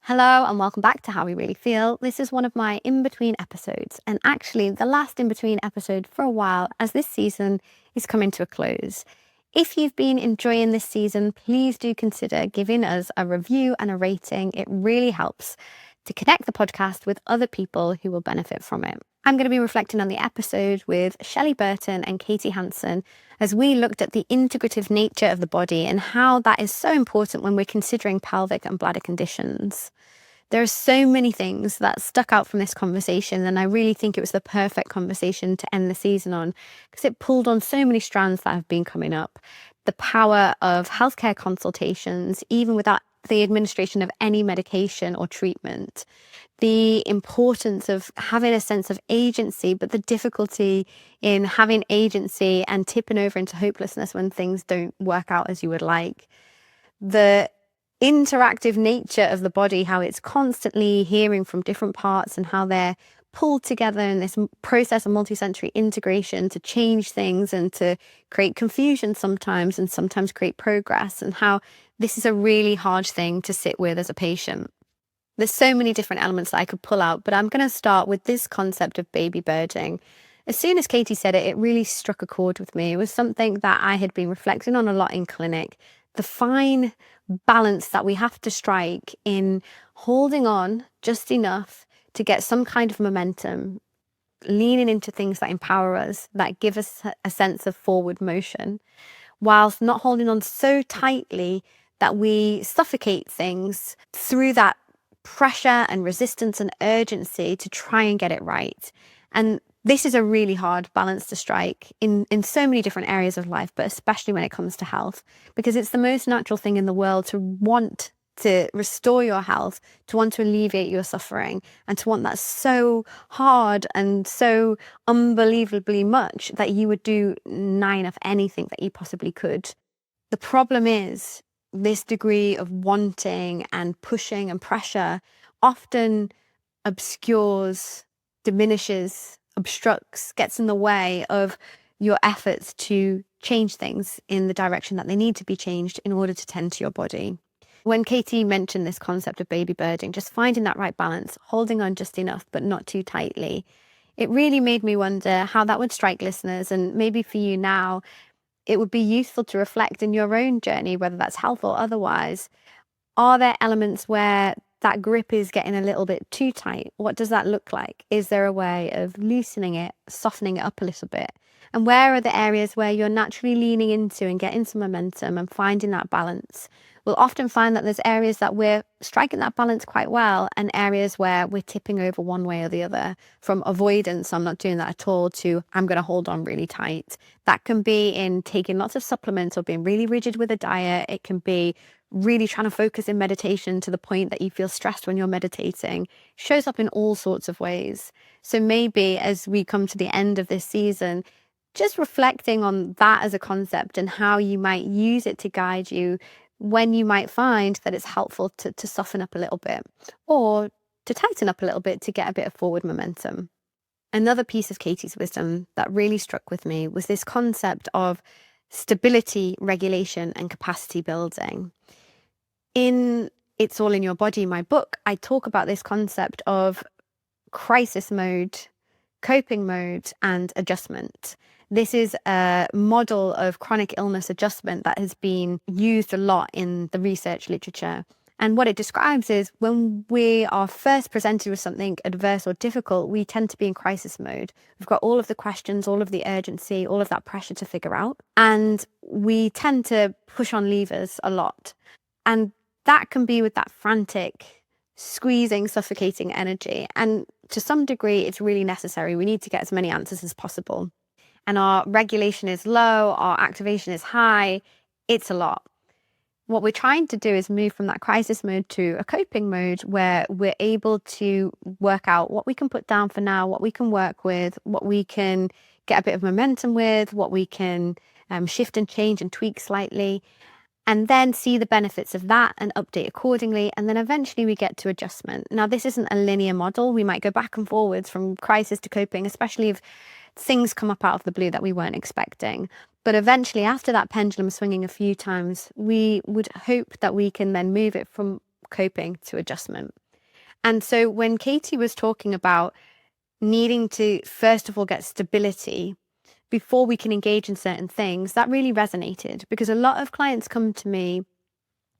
Hello and welcome back to How We Really Feel. This is one of my in-between episodes, and actually the last in-between episode for a while, as this season is coming to a close. If you've been enjoying this season, please do consider giving us a review and a rating. It really helps to connect the podcast with other people who will benefit from it. I'm going to be reflecting on the episode with Shelli, Burton and Katy Hansen as we looked at the integrative nature of the body and how that is so important when we're considering pelvic and bladder conditions. There are so many things that stuck out from this conversation, and I really think it was the perfect conversation to end the season on because it pulled on so many strands that have been coming up. The power of healthcare consultations, even without the administration of any medication or treatment. The importance of having a sense of agency, but the difficulty in having agency and tipping over into hopelessness when things don't work out as you would like. The interactive nature of the body, how it's constantly hearing from different parts and how they're pulled together in this process of multisensory integration to change things and to create confusion sometimes and sometimes create progress, and how this is a really hard thing to sit with as a patient. There's so many different elements that I could pull out, but I'm going to start with this concept of baby birding. As soon as Katy said it, it really struck a chord with me. It was something that I had been reflecting on a lot in clinic. The fine balance that we have to strike in holding on just enough to get some kind of momentum, leaning into things that empower us, that give us a sense of forward motion, whilst not holding on so tightly that we suffocate things through that pressure and resistance and urgency to try and get it right. And this is a really hard balance to strike in so many different areas of life, but especially when it comes to health, because it's the most natural thing in the world to want to restore your health, to want to alleviate your suffering, and to want that so hard and so unbelievably much that you would do 9 of anything that you possibly could. The problem is this degree of wanting and pushing and pressure often obscures, diminishes, obstructs, gets in the way of your efforts to change things in the direction that they need to be changed in order to tend to your body. When Katy mentioned this concept of baby birding, just finding that right balance, holding on just enough but not too tightly, it really made me wonder how that would strike listeners, and maybe for you now, it would be useful to reflect in your own journey, whether that's health or otherwise. Are there elements where that grip is getting a little bit too tight? What does that look like? Is there a way of loosening it, softening it up a little bit? And where are the areas where you're naturally leaning into and getting some momentum and finding that balance? We'll often find that there's areas that we're striking that balance quite well, and areas where we're tipping over one way or the other, from avoidance, I'm not doing that at all, to I'm going to hold on really tight. That can be in taking lots of supplements or being really rigid with a diet. It can be really trying to focus in meditation to the point that you feel stressed when you're meditating. Shows up in all sorts of ways. So maybe as we come to the end of this season, just reflecting on that as a concept and how you might use it to guide you when you might find that it's helpful to soften up a little bit or to tighten up a little bit to get a bit of forward momentum. Another piece of Katy's wisdom that really struck with me was this concept of stability, regulation, and capacity building. In It's All in Your Body, my book, I talk about this concept of crisis mode, coping mode, and adjustment. This is a model of chronic illness adjustment that has been used a lot in the research literature. And what it describes is when we are first presented with something adverse or difficult, we tend to be in crisis mode. We've got all of the questions, all of the urgency, all of that pressure to figure out. And we tend to push on levers a lot. And that can be with that frantic, squeezing, suffocating energy. And to some degree, it's really necessary. We need to get as many answers as possible. And our regulation is low, our activation is high. It's a lot. What we're trying to do is move from that crisis mode to a coping mode where we're able to work out what we can put down for now, what we can work with, what we can get a bit of momentum with, what we can shift and change and tweak slightly, and then see the benefits of that and update accordingly. And then eventually we get to adjustment. Now, this isn't a linear model. We might go back and forwards from crisis to coping, especially if things come up out of the blue that we weren't expecting. But eventually, after that pendulum swinging a few times, we would hope that we can then move it from coping to adjustment. And so when Katy was talking about needing to, first of all, get stability before we can engage in certain things, that really resonated, because a lot of clients come to me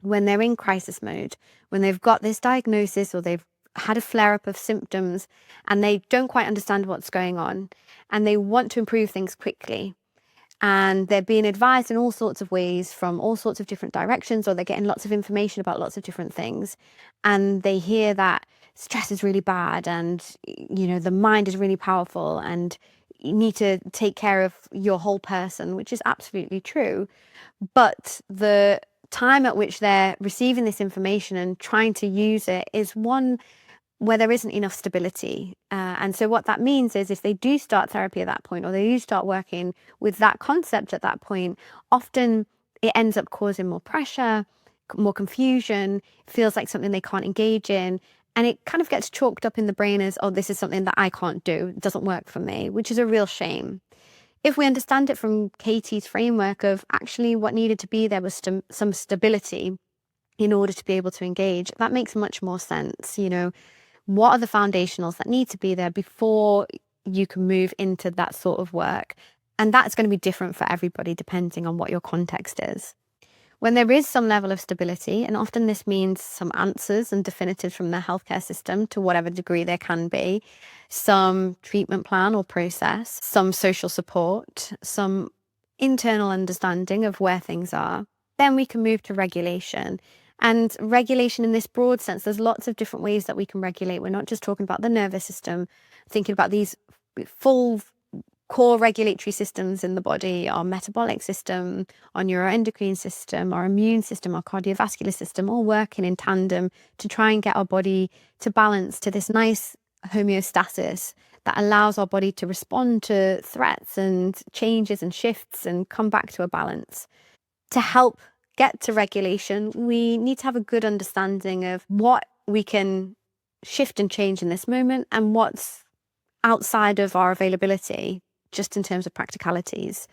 when they're in crisis mode, when they've got this diagnosis or they've had a flare-up of symptoms and they don't quite understand what's going on and they want to improve things quickly. And they're being advised in all sorts of ways from all sorts of different directions, or they're getting lots of information about lots of different things. And they hear that stress is really bad and, the mind is really powerful and you need to take care of your whole person, which is absolutely true. But the time at which they're receiving this information and trying to use it is one where there isn't enough stability. And so what that means is if they do start therapy at that point, or they do start working with that concept at that point, often it ends up causing more pressure, more confusion, feels like something they can't engage in. And it kind of gets chalked up in the brain as, oh, this is something that I can't do. It doesn't work for me, which is a real shame. If we understand it from Katy's framework of actually what needed to be there was some stability in order to be able to engage, that makes much more sense. What are the foundationals that need to be there before you can move into that sort of work? And that's going to be different for everybody depending on what your context is. When there is some level of stability, and often this means some answers and definitives from the healthcare system to whatever degree there can be, some treatment plan or process, some social support, some internal understanding of where things are, then we can move to regulation. And regulation in this broad sense, there's lots of different ways that we can regulate. We're not just talking about the nervous system, thinking about these full core regulatory systems in the body, our metabolic system, our neuroendocrine system, our immune system, our cardiovascular system, all working in tandem to try and get our body to balance to this nice homeostasis that allows our body to respond to threats and changes and shifts and come back to a balance. To help get to regulation, we need to have a good understanding of what we can shift and change in this moment and what's outside of our availability, just in terms of practicalities.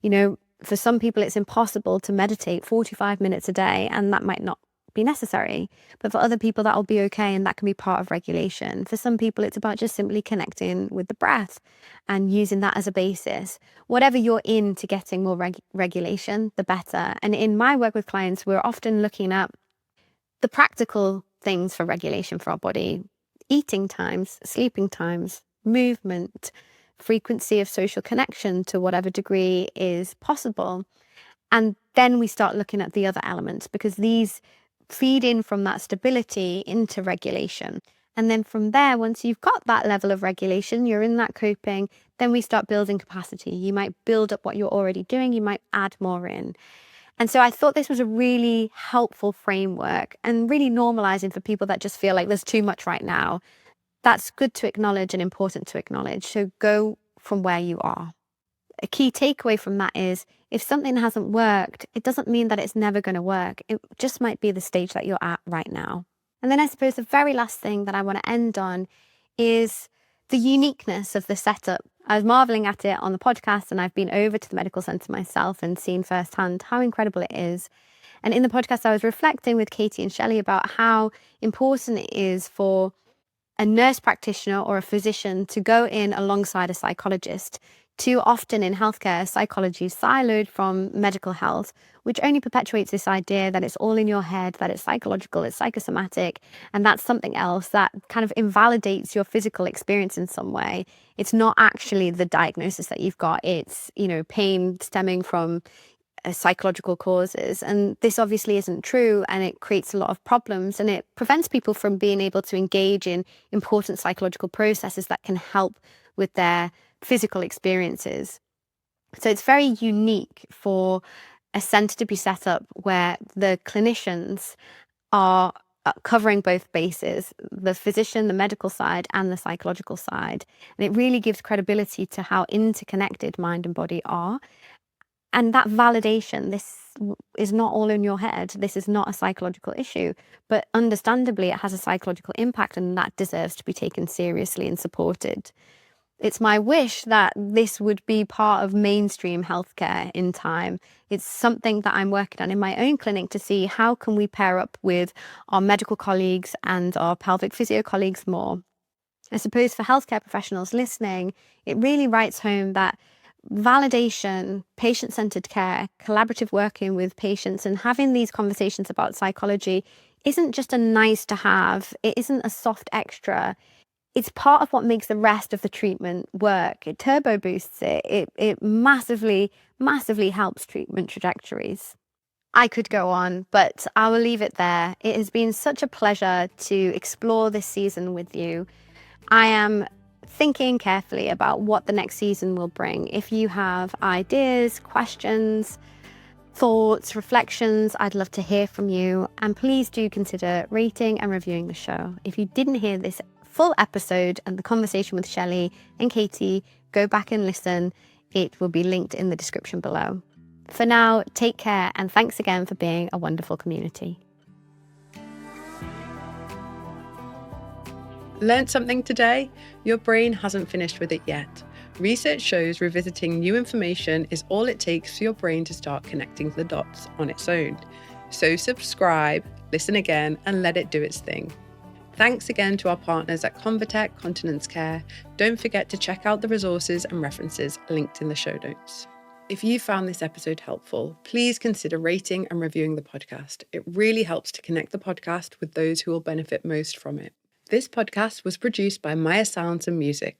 For some people, it's impossible to meditate 45 minutes a day, and that might not be necessary. But for other people, that'll be okay, and that can be part of regulation. For some people, it's about just simply connecting with the breath and using that as a basis. Whatever you're into getting more regulation, the better. And in my work with clients, we're often looking at the practical things for regulation for our body: eating times, sleeping times, movement, frequency of social connection to whatever degree is possible. And then we start looking at the other elements, because these feed in from that stability into regulation. And then from there, once you've got that level of regulation, you're in that coping, then we start building capacity. You might build up what you're already doing, you might add more in. And so I thought this was a really helpful framework and really normalizing for people that just feel like there's too much right now. That's good to acknowledge and important to acknowledge. So go from where you are. A key takeaway from that is, if something hasn't worked, it doesn't mean that it's never going to work. It just might be the stage that you're at right now. And then I suppose the very last thing that I want to end on is the uniqueness of the setup. I was marveling at it on the podcast, and I've been over to the medical center myself and seen firsthand how incredible it is. And in the podcast, I was reflecting with Katy and Shelli about how important it is for a nurse practitioner or a physician to go in alongside a psychologist. Too often in healthcare, psychology is siloed from medical health, which only perpetuates this idea that it's all in your head, that it's psychological, it's psychosomatic, and that's something else that kind of invalidates your physical experience in some way. It's not actually the diagnosis that you've got. It's, pain stemming from psychological causes. And this obviously isn't true, and it creates a lot of problems, and it prevents people from being able to engage in important psychological processes that can help with their physical experiences. So it's very unique for a centre to be set up where the clinicians are covering both bases, the physician, the medical side, and the psychological side. And it really gives credibility to how interconnected mind and body are. And that validation, this is not all in your head. This is not a psychological issue, but understandably it has a psychological impact, and that deserves to be taken seriously and supported. It's my wish that this would be part of mainstream healthcare in time. It's something that I'm working on in my own clinic to see how can we pair up with our medical colleagues and our pelvic physio colleagues more. I suppose for healthcare professionals listening, it really writes home that validation, patient-centered care, collaborative working with patients, and having these conversations about psychology isn't just a nice to have. It isn't a soft extra. It's part of what makes the rest of the treatment work. It turbo boosts it. It massively, massively helps treatment trajectories. I could go on, but I will leave it there. It has been such a pleasure to explore this season with you. I am thinking carefully about what the next season will bring. If you have ideas, questions, thoughts, reflections, I'd love to hear from you. And please do consider rating and reviewing the show. If you didn't hear this full episode and the conversation with Shelli and Katy, go back and listen. It will be linked in the description below. For now, take care, and thanks again for being a wonderful community. Learned something today? Your brain hasn't finished with it yet. Research shows revisiting new information is all it takes for your brain to start connecting the dots on its own. So subscribe, listen again, and let it do its thing. Thanks again to our partners at Convatec Continence Care. Don't forget to check out the resources and references linked in the show notes. If you found this episode helpful, please consider rating and reviewing the podcast. It really helps to connect the podcast with those who will benefit most from it. This podcast was produced by Maya Sounds and Music.